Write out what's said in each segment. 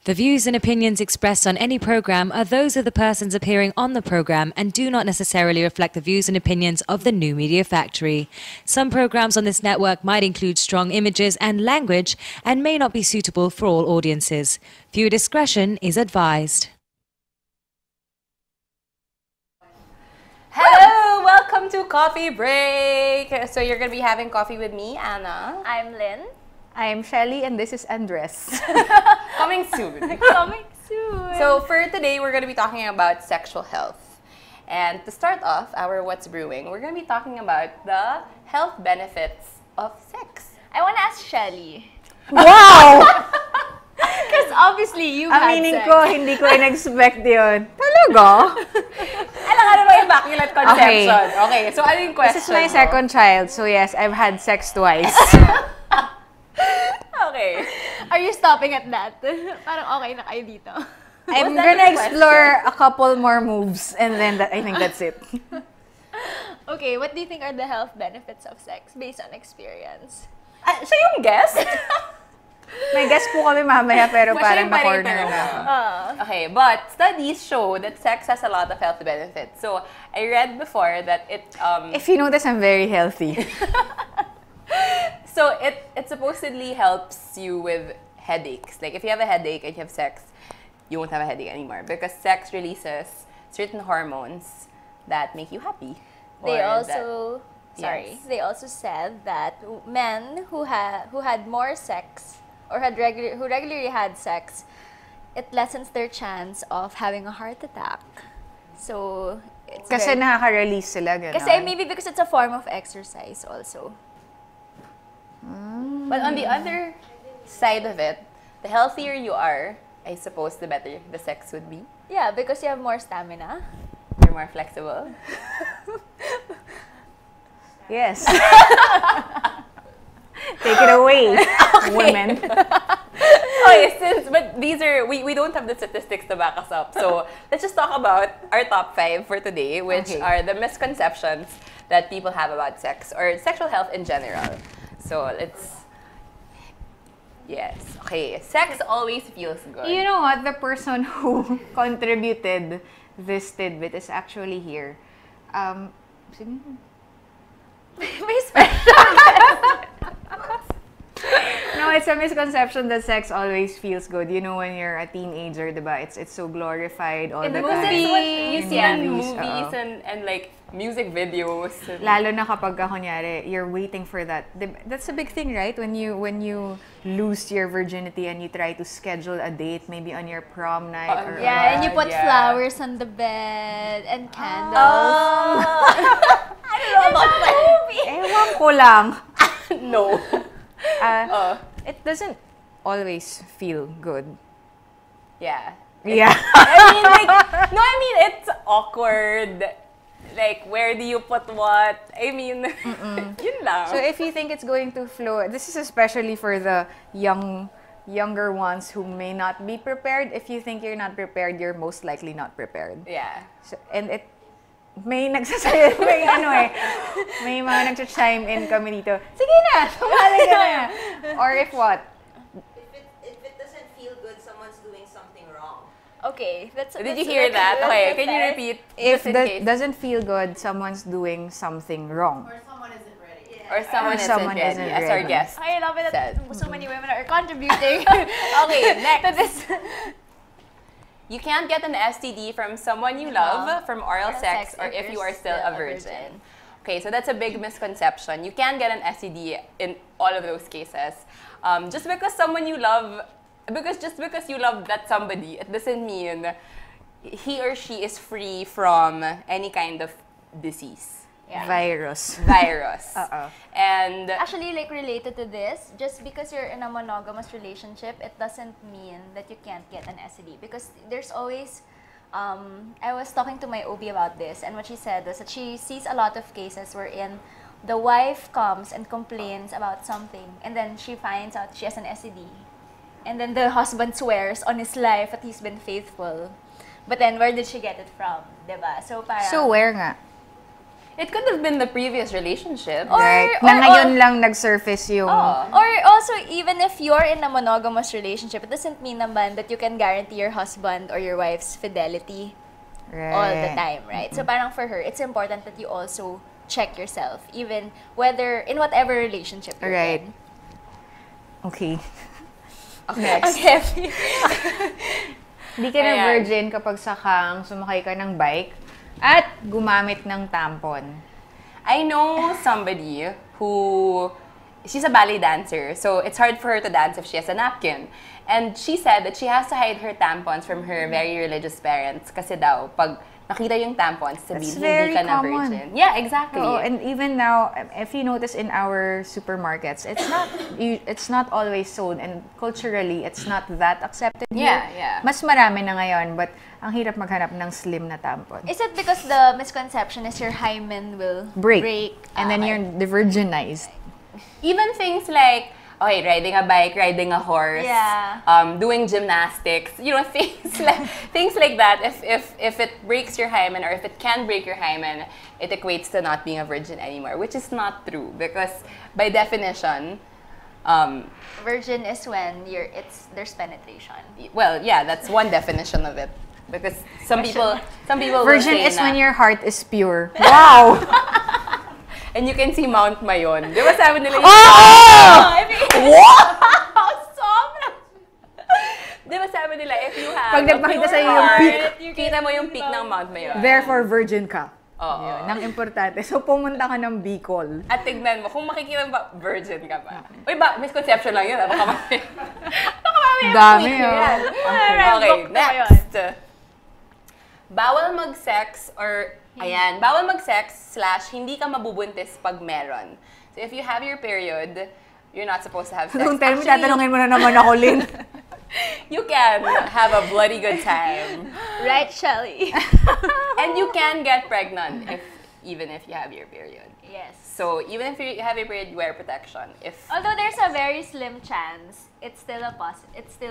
The views and opinions expressed on any program are those of the persons appearing on the program and do not necessarily reflect the views and opinions of the New Media Factory. Some programs on this network might include strong images and language and may not be suitable for all audiences. Viewer discretion is advised. Hello! Welcome to Coffee Break! So you're going to be having coffee with me, Anna. I'm Lynn. I'm Shelly and this is Andres. Coming soon. Coming soon. So for today, we're going to be talking about sexual health. And to start off our What's Brewing, we're going to be talking about the health benefits of sex. I want to ask Shelly. Wow! Because obviously you had Aminin sex. ko, hindi ko in-expect yun. Talaga? Alam ka naman immaculate conception. Okay, so ano yung question This is my mo? second child, so yes, I've had sex twice. Okay. Are you stopping at that? Parang okay na kayo dito. I'm that gonna the explore a couple more moves and then I think that's it. Okay, what do you think are the health benefits of sex based on experience? Siya yung guest? May guess po kami mamaya pero Siya parang yung na-corner pa-rin na. tanong. Okay, but studies show that sex has a lot of health benefits. So, I read before that it... If you notice, I'm very healthy. So, it supposedly helps you with headaches. Like, if you have a headache and you have sex, you won't have a headache anymore. Because sex releases certain hormones that make you happy. They Or also... Yes. They also said that men who had more sex or who regularly had sex, it lessens their chance of having a heart attack. So, it's Kasi nakaka-release sila, gano'n. Kasi maybe because it's a form of exercise also. But on the other side of it, the healthier you are, I suppose the better the sex would be. Yeah, because you have more stamina. You're more flexible. Yes. Take it away, women. Okay, but these are, we don't have the statistics to back us up. So let's just talk about our top 5 for today, which are the misconceptions that people have about sex or sexual health in general. So yes. Okay, sex always feels good. You know what? The person who contributed this tidbit is actually here. Sino yun? May special. No, it's a misconception that sex always feels good. You know, when you're a teenager, diba? It's so glorified all In the the time. movies, what you see in movies, movies and like music videos. Lalo na kapag kunyari, you're waiting for that. That's a big thing, right? When you lose your virginity and you try to schedule a date, maybe on your prom night or Yeah, and you put yeah. flowers on the bed and candles. I don't know about that movie. Ewan ko lang. No. It doesn't always feel good. Yeah. Yeah. I mean, it's awkward. Like, where do you put what? I mean, yun lang. So if you think it's going to flow, this is especially for the younger ones who may not be prepared. If you think you're not prepared, you're most likely not prepared. Yeah. So, and it may nagsasabi, may mga nagcha-chime in kami dito. Sige na, sumali ka na. Or if what? If it doesn't feel good, someone's doing something wrong. Okay, Did you hear that? Okay, can you repeat? If just in that case? doesn't feel good, someone's doing something wrong. Or someone isn't ready. Or someone someone isn't isn't ready, as our ready. guest I love it that said. so many women are contributing. Okay, next. to this. You can't get an STD from someone you love from oral sex or if you are still a virgin. Okay, so that's a big misconception. You can get an STD in all of those cases. Just because someone you love, just because you love that somebody, it doesn't mean he or she is free from any kind of disease. Yeah. Virus. And Actually, like related to this, just because you're in a monogamous relationship, it doesn't mean that you can't get an STD. Because there's always, I was talking to my OB about this, and what she said was that she sees a lot of cases wherein the wife comes and complains about something, and then she finds out she has an STD. And then the husband swears on his life that he's been faithful. But then, where did she get it from? Diba? So, parang... So where nga? It could have been the previous relationship. Right. Na ngayon lang nag-surface yung... Or also, even if you're in a monogamous relationship, it doesn't mean naman that you can guarantee your husband or your wife's fidelity all the time, right? So parang for her, it's important that you also check yourself, even whether, in whatever relationship you're in. Okay. Okay. Okay. Hindi ka na virgin kapag sakang sumakay ka ng bike at gumamit ng tampon. I know somebody who, she's a ballet dancer, so it's hard for her to dance if she has a napkin. And she said that she has to hide her tampons from her very religious parents kasi daw, pag nakita yung tampons, sabihin hindi ka na virgin. Yeah, exactly. Oh, and even now, if you notice in our supermarkets, it's not always sold, and culturally, it's not that accepted here. Yeah. Mas marami na ngayon, but ang hirap maghanap ng slim na tampon. Is it because the misconception is your hymen will break and then you're devirginized? Even things like, okay, riding a bike, riding a horse, doing gymnastics, you know, things like that. If it breaks your hymen, or if it can break your hymen, it equates to not being a virgin anymore, which is not true, because by definition, virgin is when there's penetration. Well, yeah, that's one definition of it. Because some people virgin will say is when your heart is pure. Wow! And you can see Mount Mayon. Di ba sabi nila yung... Wow! Sobra! Di ba sabi nila, if you have pag nagpakita sa'yo yung peak, kita mo yung peak ng Mount Mayon. Therefore, virgin ka. Oo. Nang importante. So, pumunta ka ng Bicol. At tignan mo, kung makikita mo ba, virgin ka ba? Uy, misconception lang yun. Baka mamaya. Dami Okay, next. Bawal mag-sex or... Ayan, bawal mag-sex / hindi ka mabubuntis pag meron. So if you have your period, you're not supposed to have sex. Kung tayo mo, tatanungin mo na naman ako, Lynn. You can have a bloody good time. Right, Shelly? And you can get pregnant even if you have your period. Yes. So even if you have your period, wear protection. Although there's a very slim chance, it's still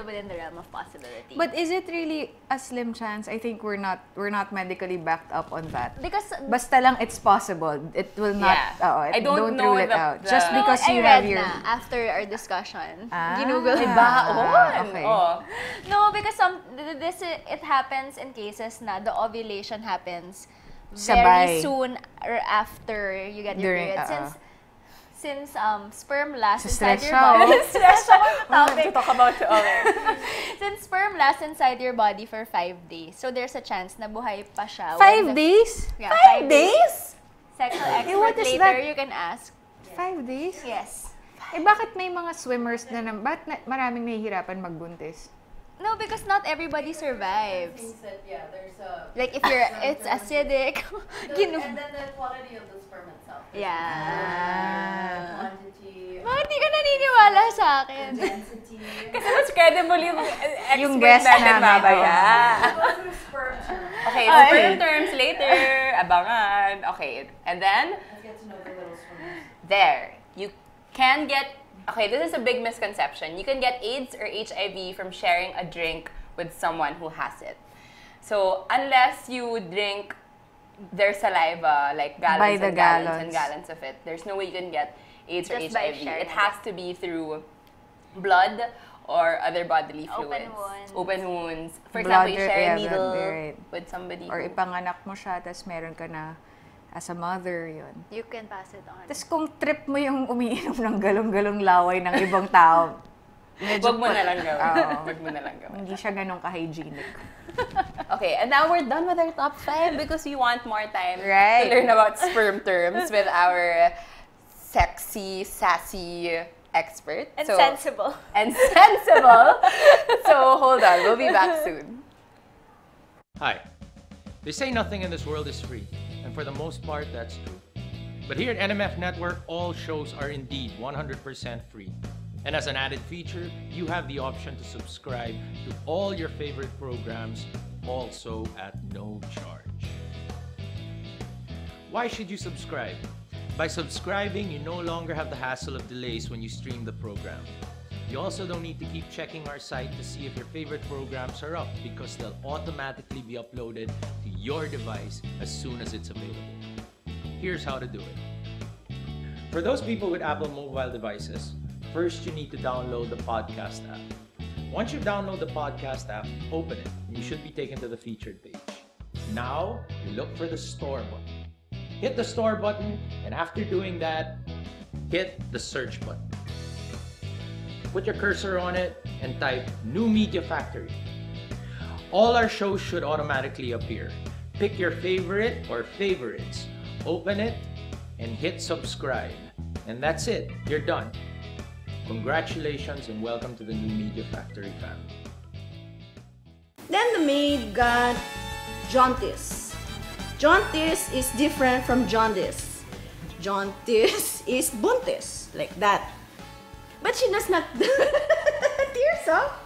within the realm of possibility. But is it really a slim chance? I think we're not medically backed up on that. Because basta lang it's possible. It will not. I don't know rule it out. Just because you have your. After our discussion, Ay, ginugol. Okay. Oh. No, because it happens in cases na the ovulation happens very soon or after you get your period. Since sperm lasts inside your body. To talk about Since sperm lasts inside your body for 5 days, so there's a chance na buhay pa siya. 5 days? Yeah, 5 days? Sexual expert what is later, that? you can ask. 5 days? Yes. Bakit may mga swimmers na bakit maraming nahihirapan magbuntis? No, because not everybody survives. There's a... Like if it's acidic. and then the quality of the sperm itself. Yeah. Quantity. Bakit di ka naniniwala sa akin? Density. Kasi mas credible yung expert Yung guest natin namin. mamaya. Go through sperm terms. Okay, sperm terms later. Abangan. Okay, and then? Let's get to know the little swimmers. There. You can get... Okay, this is a big misconception. You can get AIDS or HIV from sharing a drink with someone who has it. So, unless you drink their saliva, like gallons and gallons and gallons of it, there's no way you can get AIDS or Just by HIV. sharing It has to be through blood or other bodily Open fluids. wounds. Open wounds. For Blood, example, you share a yeah, needle right. with somebody. Or ipanganak mo siya, tas meron ka na as a mother, yun. You can pass it on. Tapos kung trip mo yung umiinom ng galong-galong laway ng ibang tao, medyo Wag mo na lang gawin. Wag mo na lang gawin. hindi siya ganun ka-hygienic. Okay, and now we're done with our top 5 because we want more time Right. to learn about sperm terms with our sexy, sassy expert. And sensible. And sensible. So hold on, we'll be back soon. Hi. They say nothing in this world is free, and for the most part, that's true. But here at NMF Network, all shows are indeed 100% free. And as an added feature, you have the option to subscribe to all your favorite programs, also at no charge. Why should you subscribe? By subscribing, you no longer have the hassle of delays when you stream the program. You also don't need to keep checking our site to see if your favorite programs are up, because they'll automatically be uploaded to your device as soon as it's available. Here's how to do it. For those people with Apple mobile devices, first you need to download the podcast app. Once you download the podcast app, open it, and you should be taken to the featured page. Now, you look for the store button. Hit the store button, and after doing that, hit the search button. Put your cursor on it and type New Media Factory. All our shows should automatically appear. Pick your favorite or favorites, open it, and hit subscribe. And that's it, you're done. Congratulations and welcome to the New Media Factory family. Then the maid got jaundice. Jaundice is different from jaundice. Jaundice is buntis, like that. But she does not... Tears up!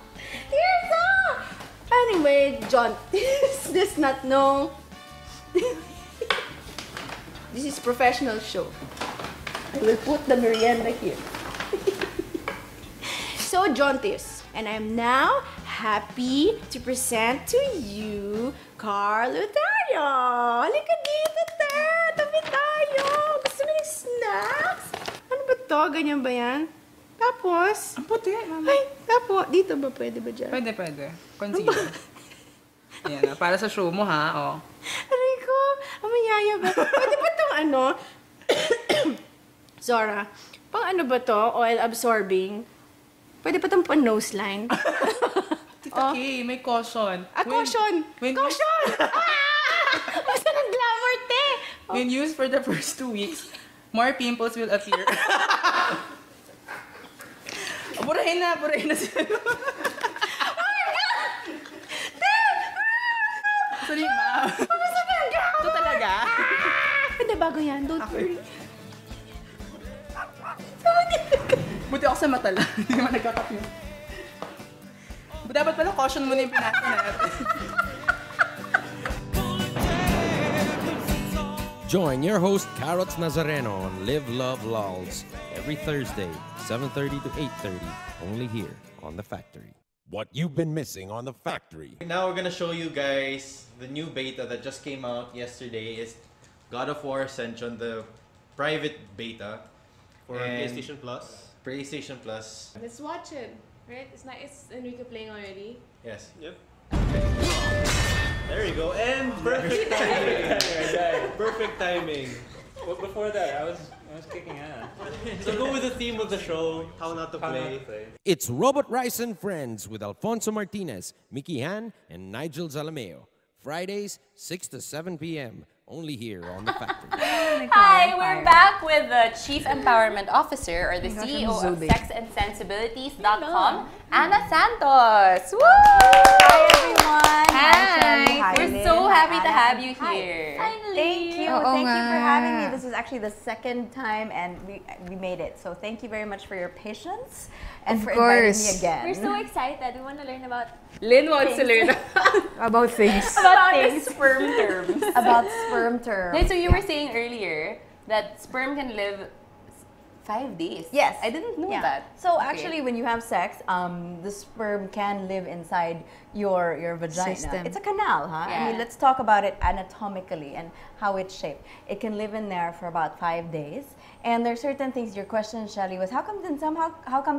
Tears up! Anyway, jaundice does not know. This is professional show. I will put the merienda here. So jaundice. And I'm now happy to present to you Carl Lutario. Halika dito, te! Tabi tayo! Gusto mo ng snacks? Ano ba to? Ganyan ba yan? Tapos? Ang puti, mama. Ay, tapos. Dito ba? Pwede ba dyan? Pwede, pwede. Concealer. Ayan, para sa show mo, ha? Oh. Aray ko, amayaya ba? Pwede ba itong ano? Zora, pang ano ba to? Oil absorbing? Pwede pa itong pan nose line? Tita Kay, may caution. Caution! Caution! Basta ng glamour, te! When used for the first 2 weeks, more pimples will appear. Burahin na sila. Sorry, ma. Ito talaga. Hindi, bago yan. Don't worry. Buti ako sa mata lang. Hindi naman nagkakapyo. Dapat pala caution muna yung pinasa natin. Join your host Carrots Nazareno on Live Love Lulz every Thursday, 7:30 to 8:30, only here on The Factory. What you've been missing on The Factory. Now we're gonna show you guys the new beta that just came out yesterday. Is God of War Ascension, the private beta for PlayStation Plus. PlayStation Plus. Let's watch it, right? It's nice and we can playing already. Yes. Yep. There you go, and perfect timing. Perfect timing. Well, before that, I was kicking ass. So go with the theme of the show, how not to play. It's Robot Rice and Friends with Alfonso Martinez, Mickey Han, and Nigel Zalameo. Fridays, 6 to 7 p.m. Only here on The Factory. Hi, we're back with the Chief Empowerment Officer, or the CEO of SexandSensibilities.com, Ana Santos. Woo! Hi, everyone. Hi. We're Lynn. so happy to Ana. have you here. Finally. Thank you. Thank you for having me. This is actually the second time, and we made it. So thank you very much for your patience and for inviting me again. We're so excited. We want to learn about Lynn wants to learn about things. About things. Sperm terms. About sperm terms. Wait, so you were saying earlier that sperm can live 5 days. Yes. I didn't know that. So actually, when you have sex, the sperm can live inside your vagina. System. It's a canal, huh? Yeah. I mean, let's talk about it anatomically and how it's shaped. It can live in there for about 5 days. And there are certain things. Your question, Shelly, was how come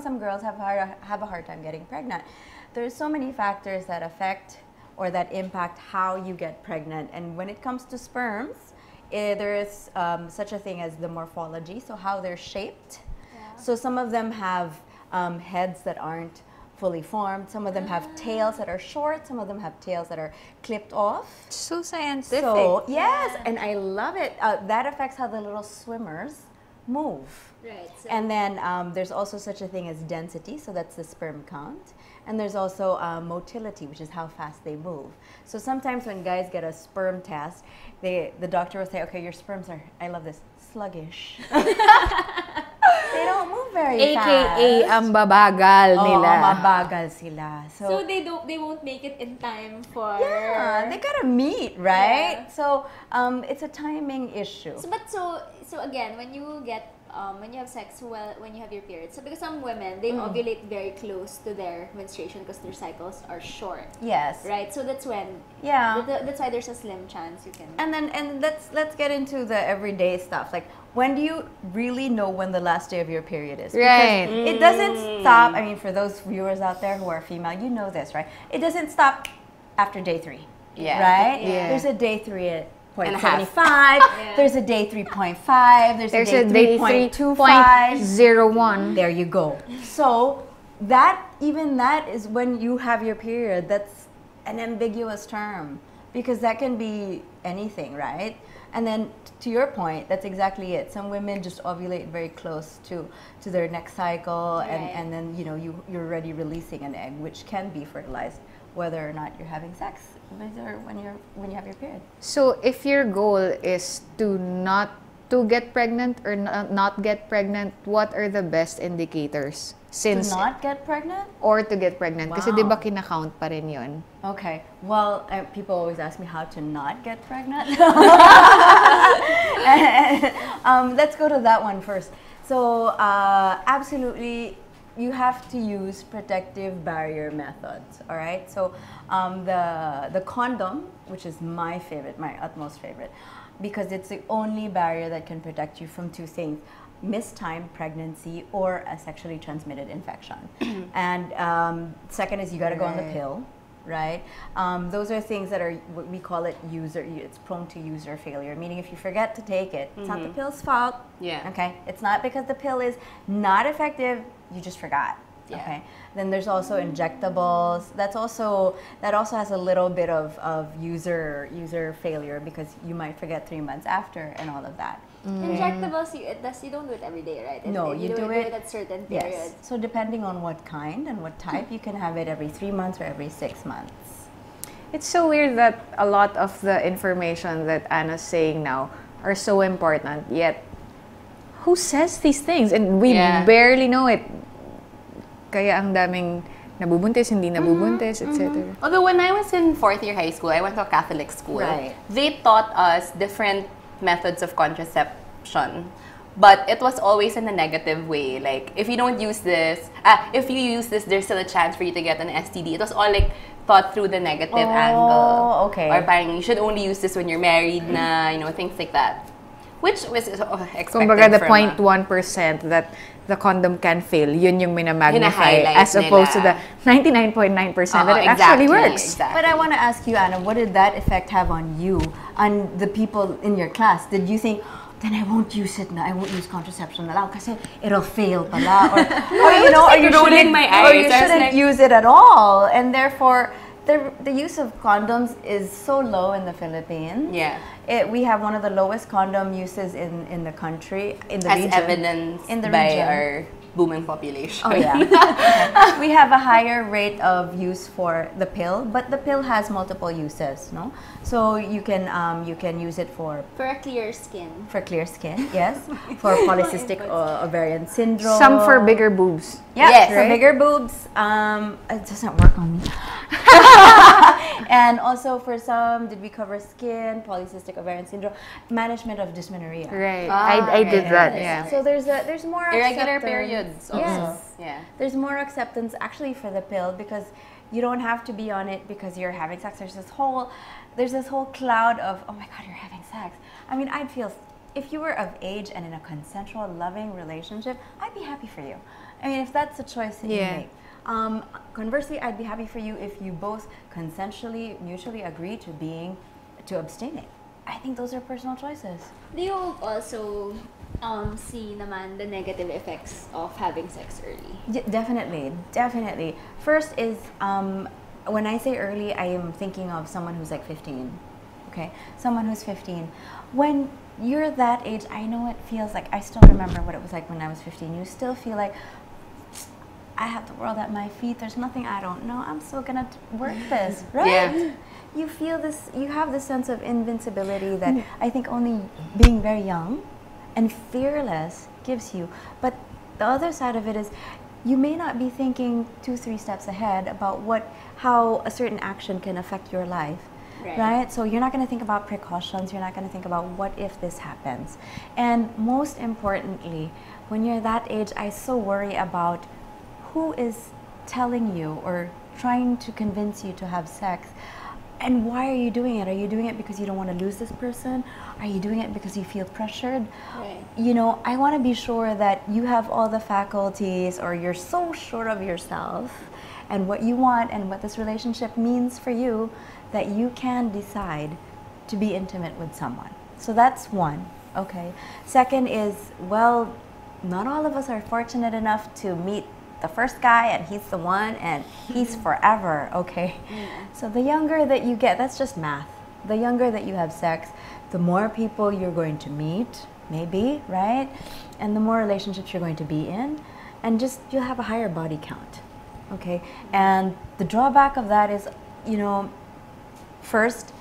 some girls have a hard time getting pregnant? There's so many factors that affect or that impact how you get pregnant. And when it comes to sperms, there is such a thing as the morphology, so how they're shaped. Yeah. So some of them have heads that aren't fully formed. Some of them have tails that are short. Some of them have tails that are clipped off. So scientific. So, yes, and I love it. That affects how the little swimmers move. Right. So And then there's also such a thing as density, so that's the sperm count. And there's also motility, which is how fast they move. So sometimes when guys get a sperm test, the doctor will say, okay, your sperms are, I love this, sluggish. They don't move very fast. AKA, ang babagal nila. Mabagal sila. so they won't make it in time for Yeah, they gotta meet, right? Yeah. So it's a timing issue. So again, when you get when you have sex, well, when you have your period. So because some women, they ovulate very close to their menstruation because their cycles are short. Yes. Right. So that's when. Yeah. That's why there's a slim chance you can. And let's get into the everyday stuff. Like, when do you really know when the last day of your period is? Right. Because it doesn't stop. I mean, for those viewers out there who are female, you know this, right? It doesn't stop after day 3. Yeah. Right? Yeah. There's a day 3 at And a half. 0.75. There's a day 3.5. There's a day 3.25. 3.01. There you go. So that is when you have your period. That's an ambiguous term because that can be anything, right? And then to your point, that's exactly it. Some women just ovulate very close to their next cycle, and then you're already releasing an egg, which can be fertilized, whether or not you're having sex, whether when you have your period. So if your goal is to not to get pregnant or not get pregnant, what are the best indicators? Since to not get pregnant? Or to get pregnant. Kasi Wow. di ba kinakount pa rin yun? Okay. Well, people always ask me how to not get pregnant. Let's go to that one first. So, absolutely, you have to use protective barrier methods, all right? So, the condom, which is my favorite, my utmost favorite, because it's the only barrier that can protect you from 2 things: mistimed pregnancy or a sexually transmitted infection. And second is you got to go on the pill, right? Those are things that are, we call it it's prone to user failure, meaning if you forget to take it, it's not the pill's fault. Yeah. Okay. It's not because the pill is not effective, you just forgot. Yeah. Okay. Then there's also injectables. That also has a little bit of user failure because you might forget 3 months after and all of that. Injectables, you don't do it every day, right? No, you do it at certain periods. Yes. So depending on what kind and what type, you can have it every 3 months or every 6 months. It's so weird that a lot of the information that Anna's saying now are so important, yet who says these things? And we barely know it. Kaya ang daming nabubuntis, hindi nabubuntis, etc. Although when I was in 4th year high school, I went to a Catholic school. Right. They taught us different methods of contraception, but it was always in a negative way. Like, if you don't use this, there's still a chance for you to get an STD. It was all like thought through the negative angle. Okay. Or parang you should only use this when you're married na, things like that. Which was expected Kumbaga, the from 0.1% that the condom can fail, yun yung minamagnify as nila. opposed to the 99.9% that it actually works. Exactly. But I want to ask you, Anna, what did that effect have on you, on the people in your class? Did you think, then I won't use it na, I won't use contraception na lang kasi it'll fail pala, or you shouldn't use it at all, and therefore the use of condoms is so low in the Philippines. Yeah. We have one of the lowest condom uses in the country, in the region. As evidenced in the by region. our booming population. Oh yeah. We have a higher rate of use for the pill, but the pill has multiple uses, no? So you can use it for a clear skin. For clear skin, yes. For polycystic ovarian syndrome. Some for bigger boobs. Yeah, yes, for right? bigger boobs. It doesn't work on me. And also for some, did we cover skin, polycystic ovarian syndrome, management of dysmenorrhea. Right. I did that. Yeah. So there's more irregular acceptance. periods also. Yes. Yeah. There's more acceptance actually for the pill because you don't have to be on it because you're having sex. There's this whole cloud of, oh my God, you're having sex. I mean, I'd feel, if you were of age and in a consensual, loving relationship, I'd be happy for you. I mean, if that's the choice that you make. Conversely, I'd be happy for you if you both consensually, mutually agree to abstaining. I think those are personal choices. Do you also see naman the negative effects of having sex early? Yeah, definitely. First is, when I say early, I am thinking of someone who's like 15, okay? Someone who's 15. When you're that age, I know it feels like, I still remember what it was like when I was 15. You still feel like, I have the world at my feet, there's nothing I don't know, I'm still gonna work this, right? Yeah. You feel this, you have this sense of invincibility that I think only being very young and fearless gives you. But the other side of it is, you may not be thinking 2-3 steps ahead about how a certain action can affect your life. right? So you're not going to think about precautions. You're not going to think about what if this happens. And most importantly, when you're that age, I so worry about who is telling you or trying to convince you to have sex. And why are you doing it? Are you doing it because you don't want to lose this person? Are you doing it because you feel pressured? Right. You know, I want to be sure that you have all the faculties, or you're so sure of yourself and what you want and what this relationship means for you, that you can decide to be intimate with someone. So that's one, okay? Second is, well, not all of us are fortunate enough to meet the first guy and he's the one and he's forever, okay? So the younger that you get, that's just math. The younger that you have sex, the more people you're going to meet, maybe, right? And the more relationships you're going to be in, and just you'll have a higher body count, okay? And the drawback of that is, you know, first,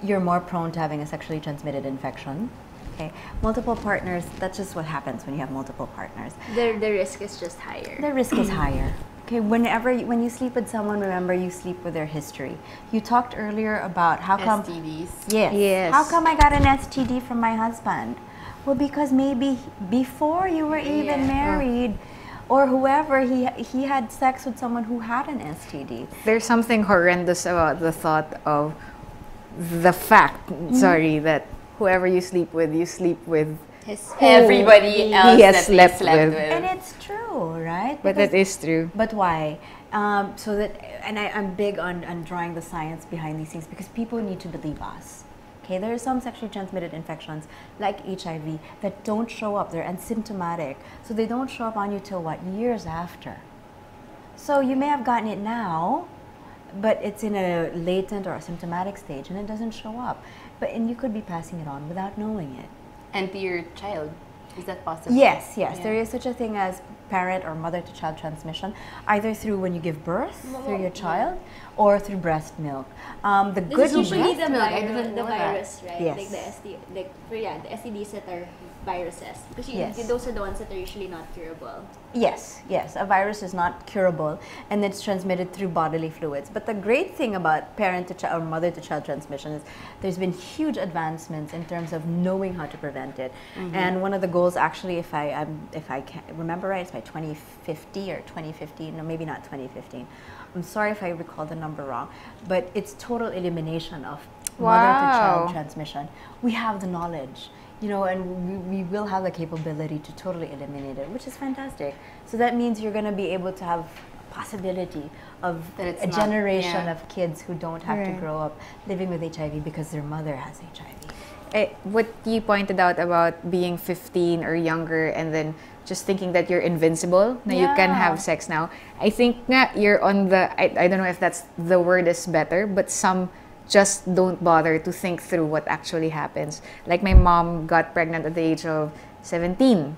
you're more prone to having a sexually transmitted infection. Okay. Multiple partners, that's just what happens when you have multiple partners. The risk is just higher. The risk is higher. Okay, when you sleep with someone, remember you sleep with their history. You talked earlier about how come STDs. Yes. How come I got an STD from my husband? Well, because maybe before you were even married, or whoever, he had sex with someone who had an STD. There's something horrendous about the thought of the fact, that whoever you sleep with everybody else he has that slept slept with. And it's true, right? But that is true. But why? So that, and I'm big on drawing the science behind these things, because people need to believe us. Okay, there are some sexually transmitted infections like HIV that don't show up. They're asymptomatic, so they don't show up on you till what, years after. So you may have gotten it now, but it's in a latent or asymptomatic stage, and it doesn't show up. And you could be passing it on without knowing it. And to your child, is that possible? Yes. There is such a thing as parent or mother-to-child transmission, either through when you give birth through your child, or through breast milk. The This good is usually breast the milk, virus, right? Yes. Like the STDs that are viruses. Because Yes. those are the ones that are usually not curable. Yes. A virus is not curable, and it's transmitted through bodily fluids. But the great thing about parent-to-child or mother-to-child transmission is there's been huge advancements in terms of knowing how to prevent it. And one of the goals, actually, if I can remember right, it's by 2050 or 2015, no, maybe not 2015. I'm sorry if I recall the number wrong, but it's total elimination of mother-to-child transmission. We have the knowledge, you know, and we will have the capability to totally eliminate it, which is fantastic. So that means you're going to be able to have possibility of a generation of kids who don't have to grow up living with HIV because their mother has HIV. What you pointed out about being 15 or younger and then just thinking that you're invincible, that you can have sex now. I think you're on the, I don't know if that's the word is better, but some just don't bother to think through what actually happens. Like my mom got pregnant at the age of 17.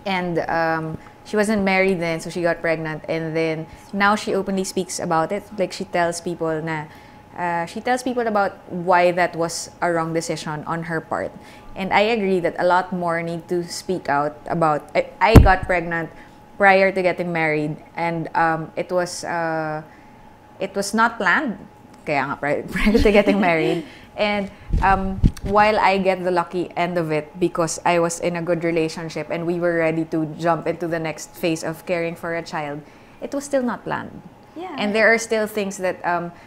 And she wasn't married then, so she got pregnant. And then now she openly speaks about it. Like she tells people about why that was a wrong decision on her part. And I agree that a lot more need to speak out about. I got pregnant prior to getting married, and it was not planned. Kaya nga, prior to getting married. And while I get the lucky end of it because I was in a good relationship and we were ready to jump into the next phase of caring for a child, it was still not planned. And there are still things that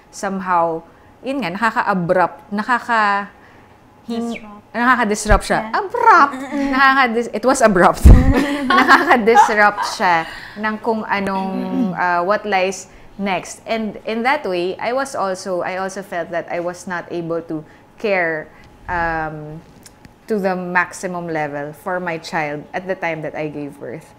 somehow, yun nga, nakaka-abrupt, nakaka-disrupt siya. Abrupt! It was abrupt. Nakaka-disrupt siya ng kung anong, what lies next. And in that way, I also felt that I was not able to care to the maximum level for my child at the time that I gave birth.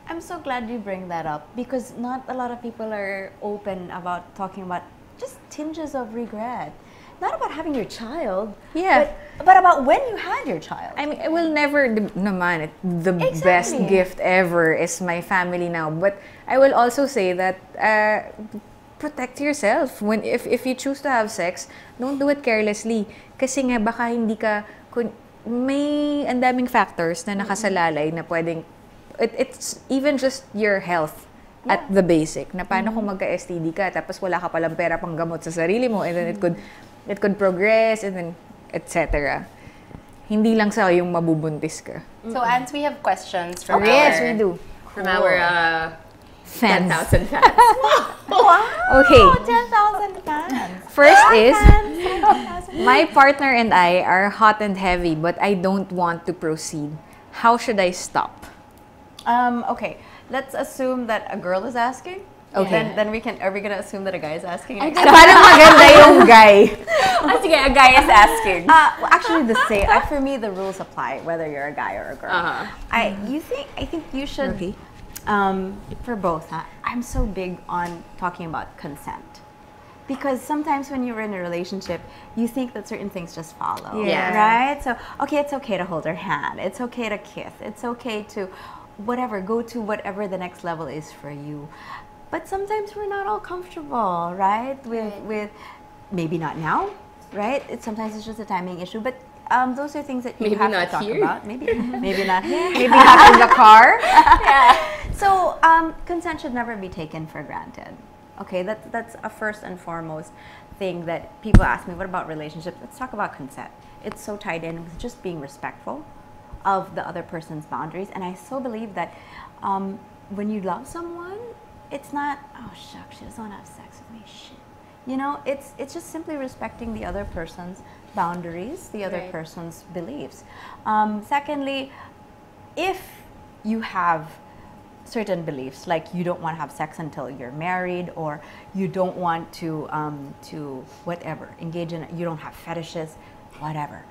I'm so glad you bring that up, because not a lot of people are open about talking about just tinges of regret. Not about having your child, but about when you had your child. I mean, it will never, naman, the best gift ever is my family now. But I will also say that protect yourself. If you choose to have sex, don't do it carelessly. Kasi nga, baka hindi ka, may andaming factors na nakasalalay na pwedeng, it's even just your health. At the basic, na paano kung magka-STD ka, tapos wala ka palang pera pang gamot sa sarili mo, and then it could it could progress, and then etc. Hindi lang sa yung mabubuntis ka. So, Ants, we have questions from yes, we do. From our fans. 10,000 fans. Wow! Okay. 10,000 fans. First is, my partner and I are hot and heavy, but I don't want to proceed. How should I stop? Okay, let's assume that a girl is asking. Okay. Then we can. Are we gonna assume that a guy is asking? Parang maganda yung guy. Sige, a guy is asking. Well, actually, the same. For me, the rules apply whether you're a guy or a girl. I think you should. Okay. For both, I'm so big on talking about consent. Because sometimes when you're in a relationship, you think that certain things just follow. Yeah. Right? So, okay, it's okay to hold her hand. It's okay to kiss. It's okay to whatever, go to whatever the next level is for you. But sometimes we're not all comfortable, right? With maybe not now, right? Sometimes it's just a timing issue. But those are things that you have to talk about. Maybe not here. Maybe not in the car. So consent should never be taken for granted. Okay, that's a first and foremost thing that people ask me. What about relationships? Let's talk about consent. It's so tied in with just being respectful of the other person's boundaries. And I so believe that when you love someone, it's not, oh shucks, she doesn't want to have sex with me. Shit. You know, it's just simply respecting the other person's boundaries, the other person's beliefs. Secondly, if you have certain beliefs, like you don't want to have sex until you're married, or you don't want to whatever, engage in, you don't have fetishes, whatever.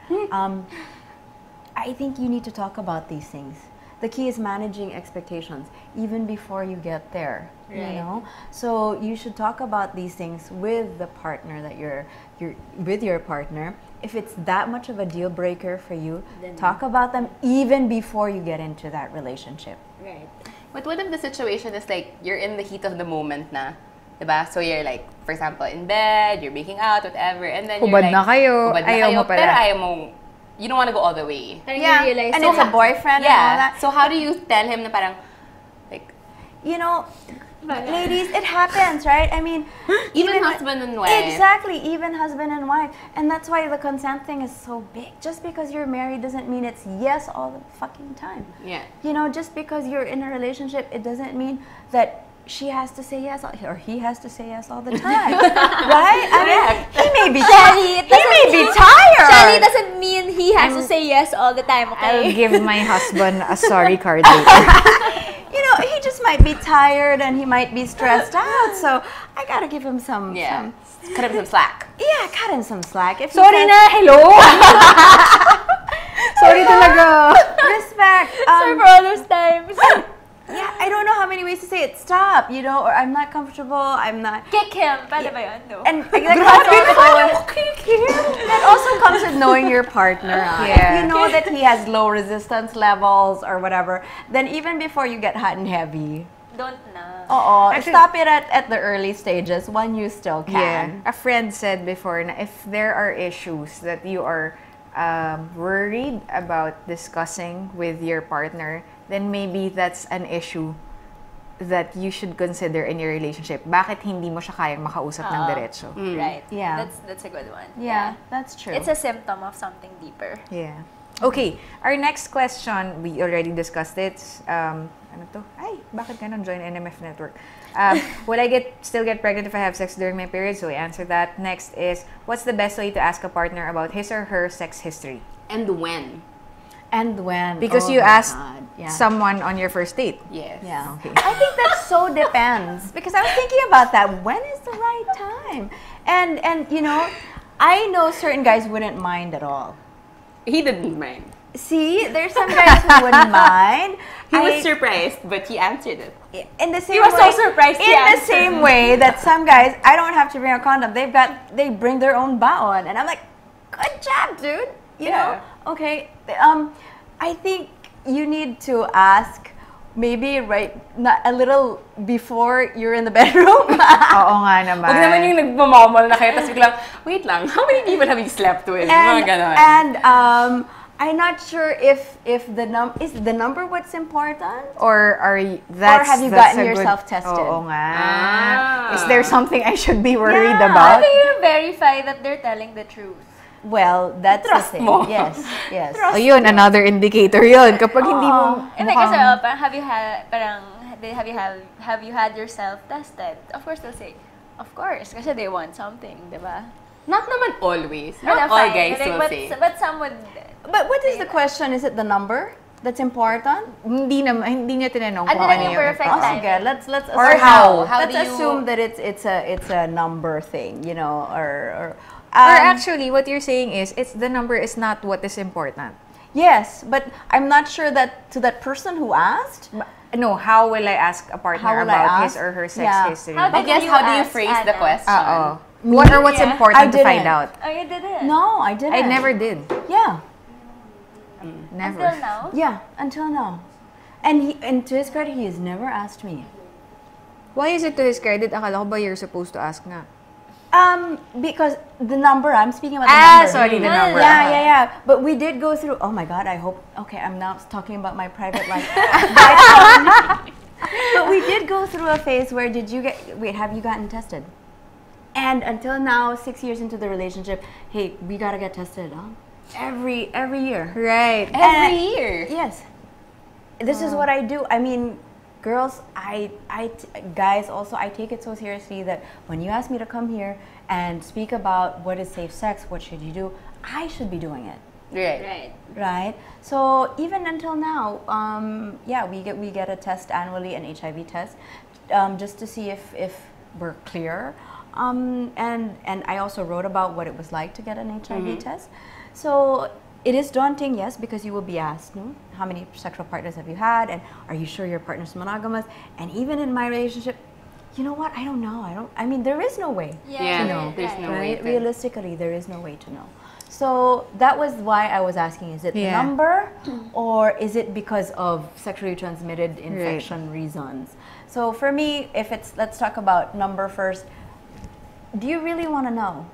I think you need to talk about these things. The key is managing expectations even before you get there. You know, so you should talk about these things with the partner that you're with your partner. If it's that much of a deal breaker for you, then talk about them even before you get into that relationship. Right. But what if the situation is like you're in the heat of the moment na, diba? So you're like, for example, in bed, you're making out, whatever, and then Hubad you're like, na kayo, hubad na ayaw kayo, mo pala. pero ayaw mo, you don't want to go all the way. Yeah, and it's a boyfriend and all that. So how do you tell him na parang, like, you know, ladies, it happens, right? I mean, even husband and wife. Exactly, even husband and wife. And that's why the consent thing is so big. Just because you're married doesn't mean it's yes all the fucking time. Yeah. You know, just because you're in a relationship, it doesn't mean that she has to say yes or he has to say yes all the time. Right? I mean, he may be tired. Shelly doesn't mean he has to say yes all the time, okay? I'll give my husband a sorry card later. You know, he just might be tired and he might be stressed out. So I gotta give him some. Cut him some slack. Yeah, cut him some slack. If he Sorry says, na, hello. Sorry talaga. Respect. Sorry for all those times. Yeah, I don't know how many ways to say it. Stop, you know, or I'm not comfortable. I'm not. Kick him. Pwede ba yun? No. And that also comes with knowing your partner. If you know that he has low resistance levels or whatever, then even before you get hot and heavy, don't na. Stop it at the early stages when you still can. A friend said before na if there are issues that you are worried about discussing with your partner, then maybe that's an issue that you should consider in your relationship. Bakit hindi mo siya kayang makausap ng diretso? Right. Yeah. That's a good one. Yeah, that's true. It's a symptom of something deeper. Yeah. Okay, our next question, we already discussed it. Ano to? Ay, bakit ganun? Join NMF network. Will I still get pregnant if I have sex during my period? So we answered that. Next is, what's the best way to ask a partner about his or her sex history? And when? And when? Because you asked someone on your first date. Yes. Yeah. Okay. I think that so depends. Because I was thinking about that. When is the right time? And you know, I know certain guys wouldn't mind at all. He didn't mind. See, there's some guys who wouldn't mind. He was surprised, but he answered it. In the same He was way, so surprised. In the same way that some guys, I don't have to bring a condom. They bring their own baon, and I'm like, good job, dude. You know? Okay. I think you need to ask maybe a little before you're in the bedroom. Oo nga naman. Huwag naman yung nagmamamol na kayo, tapos biglang, wait lang, how many people have you slept with? Mga ganon. And I'm not sure if the is the number what's important, or have you gotten yourself tested? Oo nga. Is there something I should be worried How about? do you verify that they're telling the truth? Well, that's Trust the thing. mo. Yes, yes. Oh, yun, another indicator yun. Kapag hindi mo Hindi kasi parang have you had yourself tested? Of course they'll say, of course, kasi they want something, di ba? Not naman always. Not all guys will say. But some would. But what is the question? Is it the number that's important? Hindi niya tinanong Ano kung na ano yung yung perfect important. timing? Let's Or assume, how? How let's do you- assume that it's a number thing, you know, Or actually, what you're saying is, it's the number is not what is important. yes, but I'm not sure that to that person who asked. No, how will I ask a partner How will I about ask? his or her sex Yeah. history? How I did guess you how do you ask phrase the Ana? question? What or what's I important to find didn't. out? Oh, you didn't? No, I didn't. I never did. Yeah, Never. Until now? yeah, until now. And to his credit, he has never asked me. Why is it to his credit? Akala ko ba you're supposed to ask nga? Because the number, I'm speaking about the number. Sorry, the number. Yeah. But we did go through, oh my God, I hope, okay, I'm now talking about my private life. But we did go through a phase where have you gotten tested? And until now, 6 years into the relationship, hey, we gotta get tested, huh? Every year. Right. Every year. Yes. This is what I do. I mean, girls, guys also, I take it so seriously that when you ask me to come here and speak about what is safe sex, what should you do, I should be doing it. Right. So even until now, we get a test annually, an HIV test, just to see if we're clear. And I also wrote about what it was like to get an HIV test. So it is daunting, yes, because you will be asked, no? How many sexual partners have you had, and are you sure your partner's monogamous? And even in my relationship, you know what? I don't know. I mean, there is no way to know. There's no way. Realistically, there is no way to know. So that was why I was asking, is it the number, or is it because of sexually transmitted infection reasons? So for me, let's talk about number first. Do you really want to know?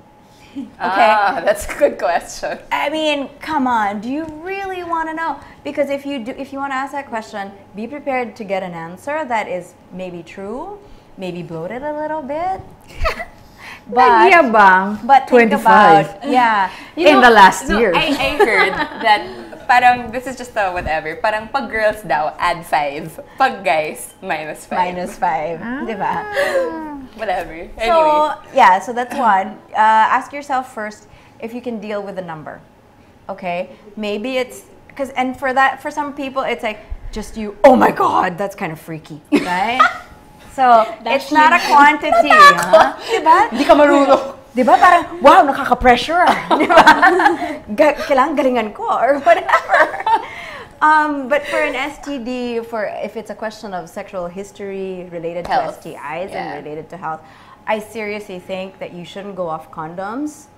Okay, that's a good question. I mean, come on. Do you really want to know? Because if you want to ask that question, be prepared to get an answer that is maybe true, maybe bloated a little bit. But think 25. about, in the last year. I heard that parang this is just a whatever. Parang pag girls daw, add 5. Pag guys, -5. -5. Diba? Whatever. So, so that's one. Ask yourself first if you can deal with the number. Okay? Maybe it's, and for some people, it's like, just you, oh my God, that's kind of freaky, right? So, it's not a quantity, huh? Diba? Di ka marunong. Diba? Parang, wow, nakaka-pressure. Diba? Kailangan galingan ko or whatever. But for an STD, if it's a question of sexual history related to STIs and related to health, I seriously think that you shouldn't go off condoms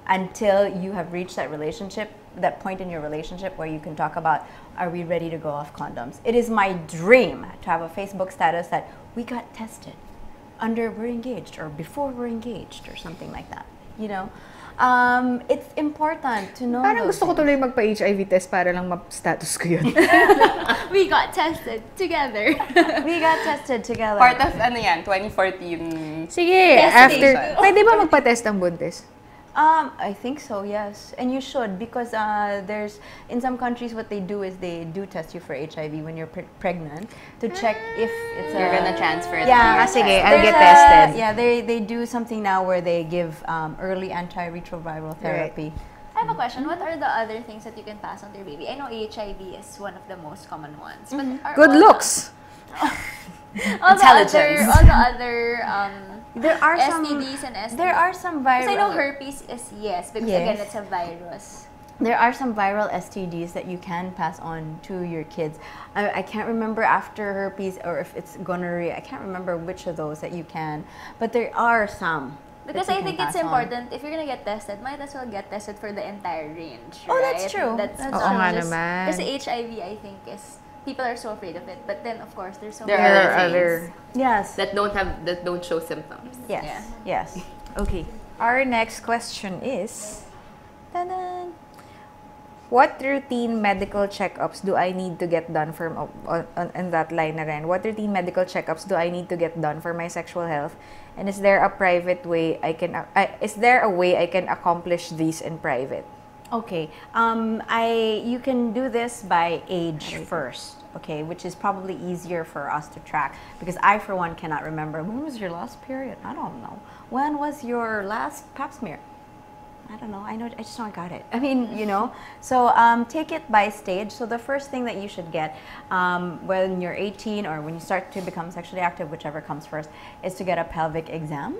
until you have reached that point in your relationship where you can talk about, are we ready to go off condoms? It is my dream to have a Facebook status that we got tested we're engaged or before we're engaged or something like that, you know? It's important to know. Parang gusto ko tuloy magpa-HIV test para lang ma-status ko yun. We got tested together. Part of 2014. Sige, after. Pwede ba magpa-test ang buntis? I think so, yes. And you should, because there's, in some countries, what they do is they do test you for HIV when you're pregnant to check if it's you're gonna transfer it. Sige, I'll get tested. Yeah, they do something now where they give early antiretroviral therapy. I have a question. What are the other things that you can pass on to your baby? I know HIV is one of the most common ones. But good looks. all the other there are STDs and STDs. There are some viral. Because I know herpes is because again it's a virus. There are some viral STDs that you can pass on to your kids. I can't remember after herpes or if it's gonorrhea. I can't remember which of those that you can, but there are some. Because I think it's important, if you're gonna get tested, might as well get tested for the entire range. Oh, that's true. That's not just because HIV, I think, is people are so afraid of it. But then, of course, there's so many other things that don't show symptoms. Yes. Okay. Our next question is, What routine medical checkups do I need to get done for in that line na rin? What routine medical checkups do I need to get done for my sexual health? And is there a private way I can is there a way I can accomplish these in private? Okay, you can do this by age first, okay, which is probably easier for us to track because I, for one, cannot remember when was your last period. I don't know. When was your last pap smear? I don't know. I just know I got it. I mean, you know. So take it by stage. So the first thing that you should get when you're 18 or when you start to become sexually active, whichever comes first, is to get a pelvic exam.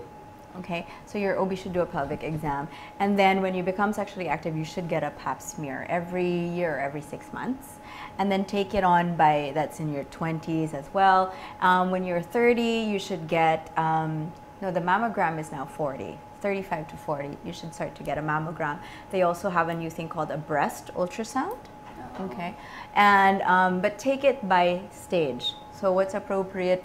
Okay, so your OB should do a pelvic exam, and then when you become sexually active, you should get a pap smear every year, every 6 months, and then take it on by that's in your 20s as well. When you're 30, you should get no, the mammogram is now 40. 35 to 40, you should start to get a mammogram. They also have a new thing called a breast ultrasound. Okay, and but take it by stage. So what's appropriate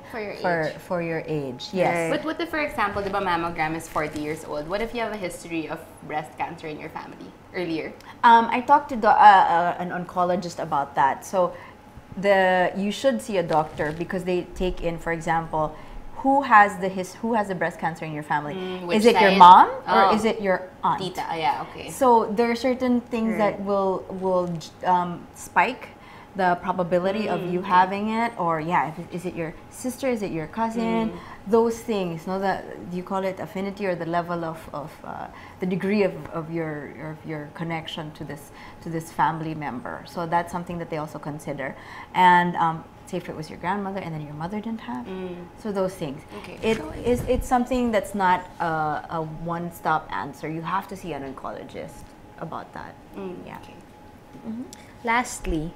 for your age? Yes. But what if, for example, the mammogram is 40 years old? What if you have a history of breast cancer in your family earlier? I talked to an oncologist about that. So you should see a doctor because they take in, for example, who has the breast cancer in your family? Is it your mom or is it your aunt? Tita, yeah, okay. So there are certain things that will spike the probability of you having it, or is it your sister? Is it your cousin? Those things, no, you call it affinity or the level of the degree of your connection to this family member. So that's something that they also consider. And say if it was your grandmother and then your mother didn't have, so those things. Okay. It's something that's not a one-stop answer. You have to see an oncologist about that. Yeah. Okay. Lastly,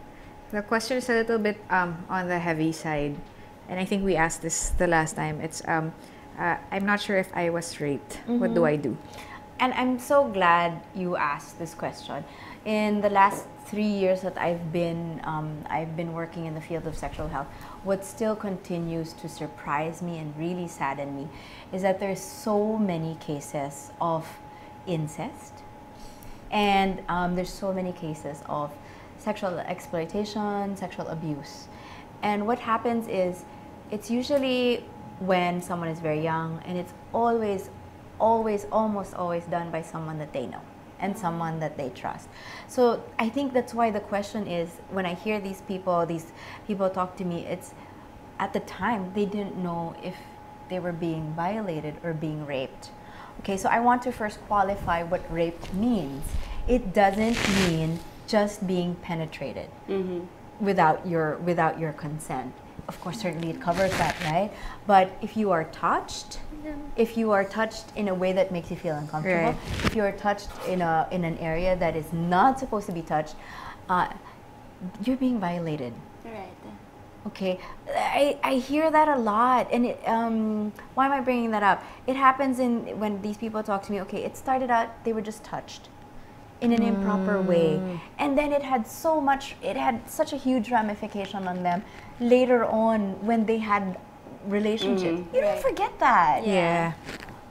the question is a little bit on the heavy side, and I think we asked this the last time. It's I'm not sure if I was raped. What do I do? And I'm so glad you asked this question. In the last 3 years that I've been working in the field of sexual health, what still continues to surprise me and really sadden me is that there's so many cases of incest, and there's so many cases of sexual exploitation, sexual abuse. And what happens is it's usually when someone is very young, and it's almost always done by someone that they know and someone that they trust. So I think that's why the question is, when I hear these people talk to me, it's at the time they didn't know if they were being violated or being raped. Okay, so I want to first qualify what rape means. It doesn't mean just being penetrated without your consent. Of course, certainly it covers that, right? But if you are touched, if you are touched in a way that makes you feel uncomfortable, if you are touched in an area that is not supposed to be touched, you're being violated. Right. Okay, I hear that a lot, and why am I bringing that up? It happens when these people talk to me. Okay, it started out they were just touched in an improper way, and then it had such a huge ramification on them later on when they had relationships. You don't forget that. Yeah.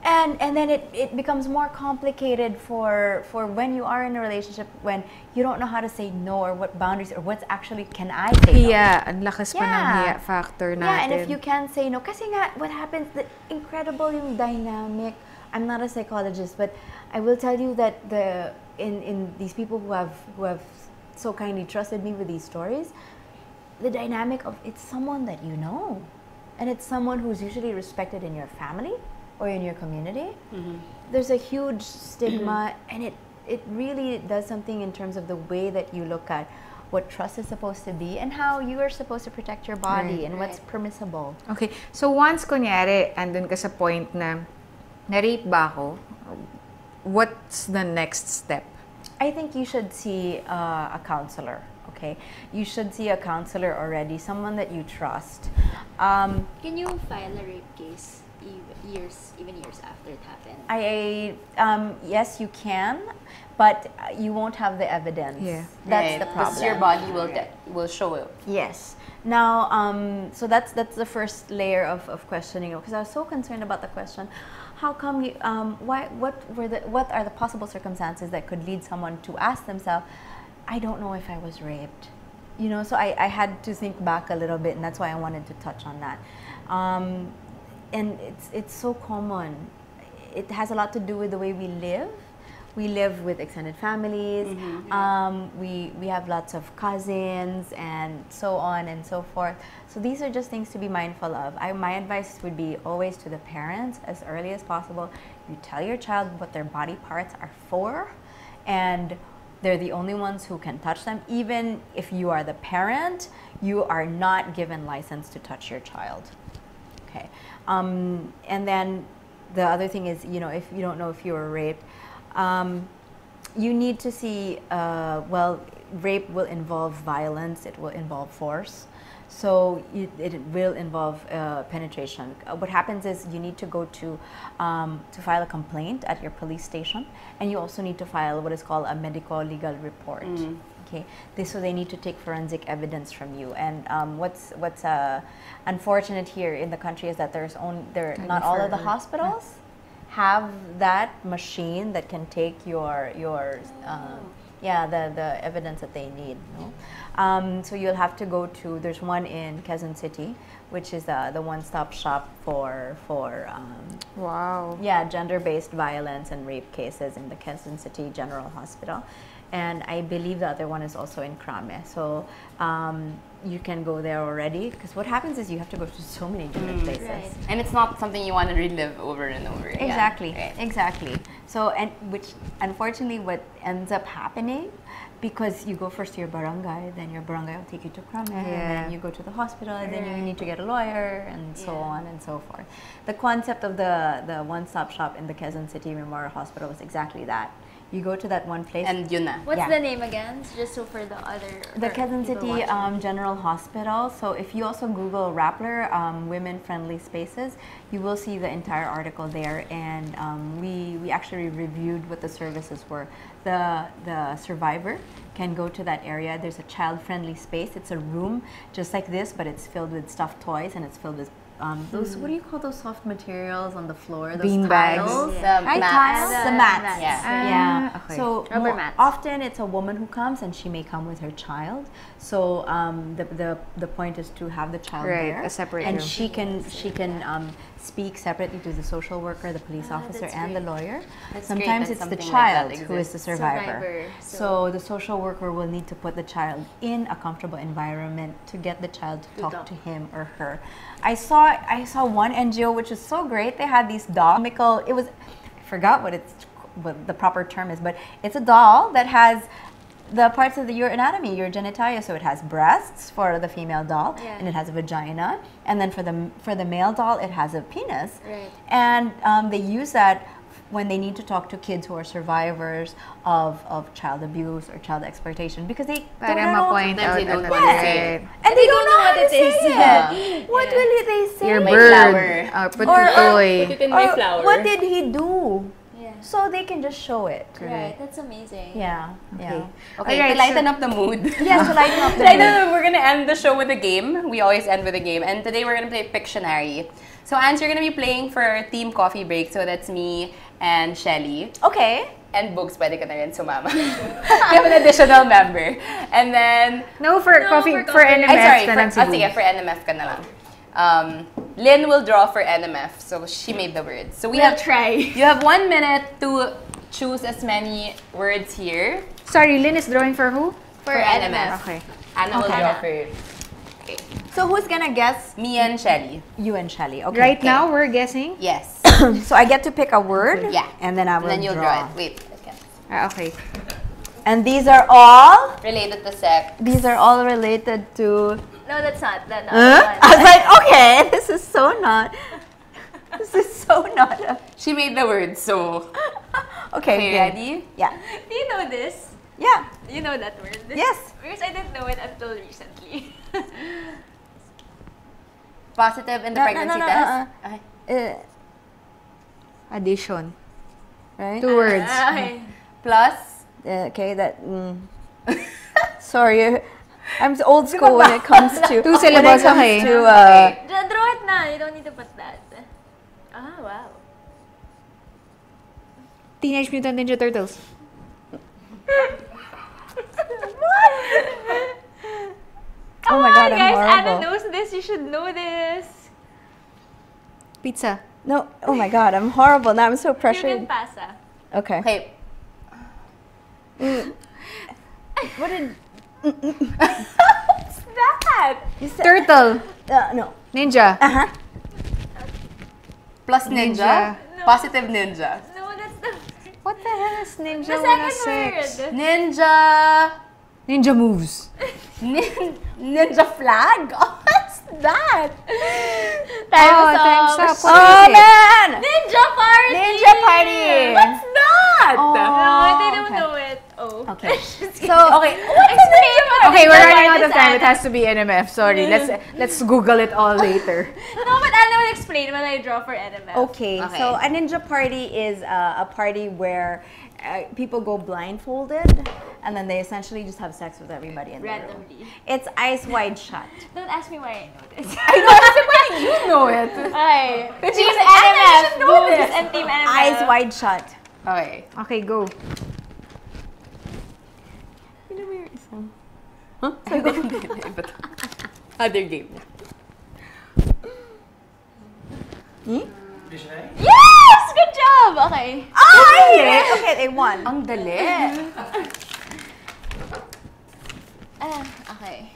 And then it becomes more complicated for when you are in a relationship, when you don't know how to say no, or what boundaries, or what's actually, can I say no? Yeah, ang lakas pa ng hiya factor natin. Yeah, and if you can say no, kasi nga, what happens, the incredible yung dynamic. I'm not a psychologist, but I will tell you that in these people who have so kindly trusted me with these stories, the dynamic of, it's someone that you know, and it's someone who's usually respected in your family or in your community. There's a huge stigma, and it really does something in terms of the way that you look at what trust is supposed to be and how you are supposed to protect your body and what's permissible. Okay, so once kunyari andun ka sa point na na-rape ba ako, what's the next step? I think you should see a counselor. Okay, you should see a counselor already, someone that you trust. Can you file a rape case even years after it happened? Yes, you can, but you won't have the evidence. Yeah, that's the problem. Because your body will show it. Yes. Now, so that's the first layer of questioning. Because I was so concerned about the question. How come you? What are the possible circumstances that could lead someone to ask themselves, I don't know if I was raped. You know, so I had to think back a little bit, and that's why I wanted to touch on that. And it's so common. It has a lot to do with the way we live. We live with extended families. We have lots of cousins and so on and so forth. So these are just things to be mindful of. My advice would be always to the parents as early as possible. You tell your child what their body parts are for, and they're the only ones who can touch them. Even if you are the parent, you are not given license to touch your child. Okay. And then the other thing is, you know, if you don't know if you were raped, you need to see, well, rape will involve violence, it will involve force. So it will involve penetration. What happens is you need to go to file a complaint at your police station, and you also need to file what is called a medico-legal report. Okay, so they need to take forensic evidence from you. And what's unfortunate here in the country is that not all of the hospitals have that machine that can take the evidence that they need. No? So you'll have to go to, there's one in Quezon City, which is the one-stop shop for gender-based violence and rape cases in the Quezon City General Hospital. And I believe the other one is also in Crame. So you can go there already, because what happens is you have to go to so many different places. Right. And it's not something you want to relive over and over again. Exactly, right. exactly. So, and which unfortunately what ends up happening, because you go first to your barangay, then your barangay will take you to Crame, and then you go to the hospital, and then you need to get a lawyer, and so on and so forth. The concept of the one-stop shop in the Quezon City Memorial Hospital was exactly that. You go to that one place. And yun na. What's the name again? Just so for the other... The Quezon City General Hospital. So if you also Google Rappler, women-friendly spaces, you will see the entire article there. And we actually reviewed what the services were. The survivor can go to that area. There's a child-friendly space. It's a room just like this, but it's filled with stuffed toys, and it's filled with those, what do you call those soft materials on the floor? Those bean tiles? bags. The mats. The mats. Yeah. Okay. So rubber mats. often it's a woman who comes, and she may come with her child. So the point is to have the child there, a separate and room. she can speak separately to the social worker, the police officer, and the lawyer. Sometimes it's the child who is the survivor. So the social worker will need to put the child in a comfortable environment to get the child to talk to him or her. I saw one NGO which is so great. They had these dolls. It was, I forgot what the proper term is, but it's a doll that has the parts of your anatomy, your genitalia. So it has breasts for the female doll, and it has a vagina, and then for the male doll, it has a penis. Right. And they use that when they need to talk to kids who are survivors of child abuse or child exploitation, because they don't know. And they don't know what it is. What will they say? Your My bird. flower. Put your toy. Put it in my flower. What did he do? So they can just show it. Right, that's amazing. Yeah. Yeah. Okay, Alright, to lighten up the mood. Yes, to lighten up the mood. We're gonna end the show with a game. We always end with a game, and today we're gonna play Pictionary. So, Ans, you're gonna be playing for our team coffee break. So that's me and Shelly. Okay. And Bugs, pwede ka na rin sumama. We have an additional member. And then... For NMF. For NMF ka na lang. Lynn will draw for NMF, so she made the words. So We'll try. You have 1 minute to choose as many words here. Sorry, Lynn is drawing for who? For NMF. Okay. Anna will draw for... Okay. So who's gonna guess? Me and Shelly. You and Shelly. Okay. Right now, we're guessing? Yes. So I get to pick a word? Yeah. And then I will And then you'll draw it. Wait. Okay. And these are all? Related to sex. These are all related to... No, that's not. I was like, okay, this is so not... This is so not... She made the word, so... Okay, ready? Yeah. Do you know this? Yeah. You know that word? Yes. Because I didn't know it until recently. Positive in the pregnancy test? Addition. Right? 2 words. Plus? Okay, that... Sorry, I'm old school when it comes to... 2 syllables, okay. Draw it na. You don't need to put that. Ah, wow. Teenage Mutant Ninja Turtles. Come my God, on, I'm guys. horrible. Anna knows this. You should know this. Pizza. No. Oh my God, I'm horrible. Now I'm so You pressured. can pasa. Okay. Okay. What did... What's that? Turtle. No. Ninja. Plus ninja. Positive ninja. No, that's the... What the hell is ninja? The Wala second sex? word. Ninja. Ninja moves. Ninja flag? Oh, what's that? Time's up. Thanks up. Oh man! Ninja party! Ninja party! What's that? No, they don't okay. know it. Oh. Okay. So, Okay. Okay, we're running out of time. It has to be NMF. Sorry. Let's Google it all later. No, but Anna will explain when I draw for NMF. Okay, so a ninja party is a party where people go blindfolded and then they essentially just have sex with everybody in the room. Randomly. It's eyes wide shut. Don't ask me why I know this. I know. I said, why do you know it? Hi. But Team she said, Anna, you NMF. should know Boobs this. and Team NMF. Eyes wide shut. Okay. Okay, go. Huh? Other game. Yes! Good job! Okay. Oh, okay, they won. Ang dali. Okay.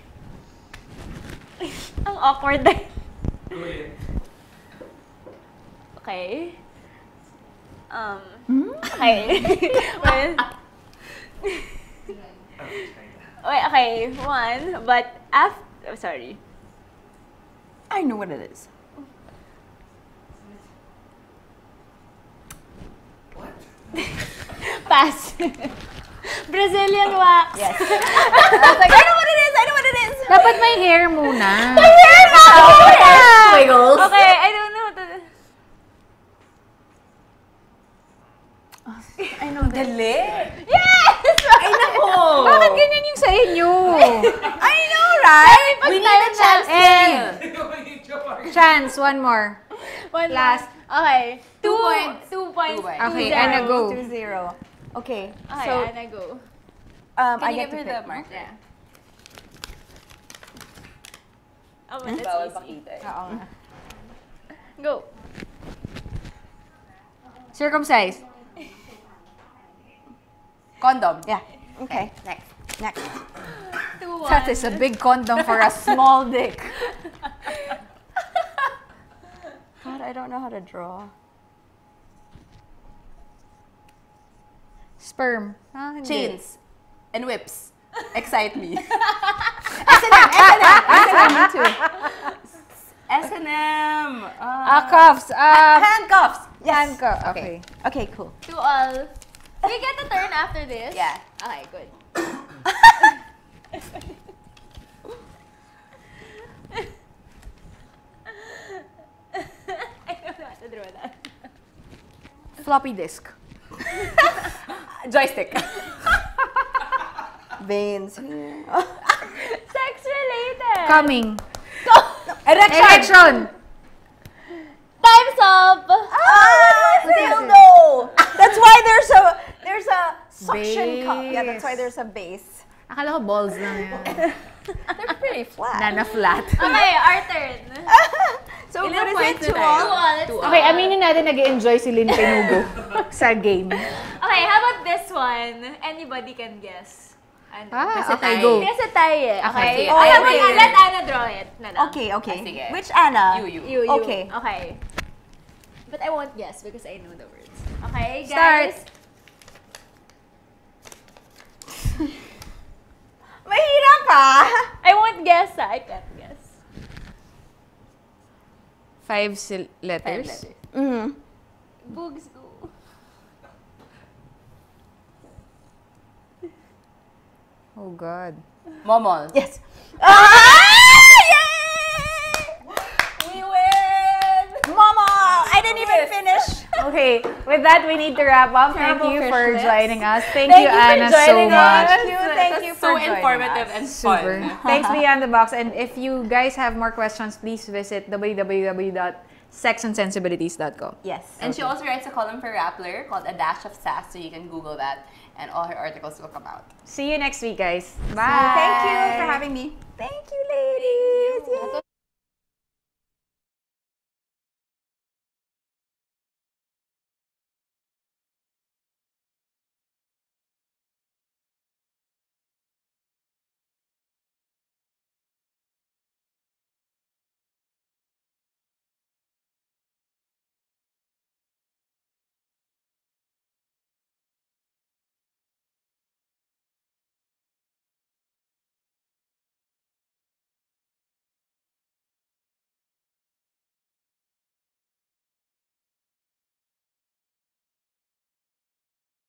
Ang awkward na. Okay. Okay. Well, wait, okay. One, but after... Oh, sorry. I know what it is. Pass. Brazilian wax. Yes. I was like, I know what it is. I know what it is. Dapat may hair muna. Hair na! Squiggles. Okay, I don't know what to do. I know that. Dali. Yes! Ay, nako. Bakit ganyan yung sa inyo? I know, right? We need a chance And chance, one more. One Last. Okay. 2 points. 2 points. Okay, 2-0. Anna, go. 2-0. Okay, Okay, so Anna, go. I Can you get give to her the pick. marker? Yeah. Oh, but Bawal that's easy. pakita eh. Oo nga. Go. Circumcise. Condom. Yeah. Okay. Next. Next. 2-1. That is a big condom for a small dick. God, I don't know how to draw. Sperm. Ah, hindi. Chains. And whips. Excite me. S&M, me too. S&M. Cuffs. Handcuffs. Yes. Handcuff. Okay. Okay, cool. 2-all. We get a turn after this? Yeah. Okay, good. I don't know how to draw that. Floppy disk. Joystick. Veins. Sex related. Coming. Erection. Time's up. Dildo. That's why there's a suction cup. Yeah, that's why there's a base. Akala ko balls lang yan. They're pretty flat. Nana flat. Okay, our turn. So Ilang what is points it? na tayo? 2-all? Let's Okay, aminin natin nag-enjoy si Lynn Penugo sa game. Okay, how about this one? Anybody can guess. Ano? Okay, go. Kasi tayo eh. Okay? sige. Okay, Okay. wait, let Anna draw it. Na lang. Okay, okay. sige. Which Anna? You. Okay. Okay. But I won't guess because I know the words. Okay, Start. guys. Mahirap ah! I won't guess. I can't guess. 5 letters. Mm-hmm. Boogs go. Oh, God. Momol. Yes. We win! Mama! I didn't even finish. Okay, with that, we need to wrap up. Thank Terrible you fish for lips. joining us. Thank you, Anna, so joining much. us. Thank you for So joining informative us. and Super. fun. Thanks, Beyond the Box. And if you guys have more questions, please visit www.cnn.tv sexandsensibilities.com. Yes. And she also writes a column for Rappler called A Dash of Sass, so you can Google that, and all her articles will come out. See you next week, guys. Bye. Thank you for having me. Thank you, ladies. Yay.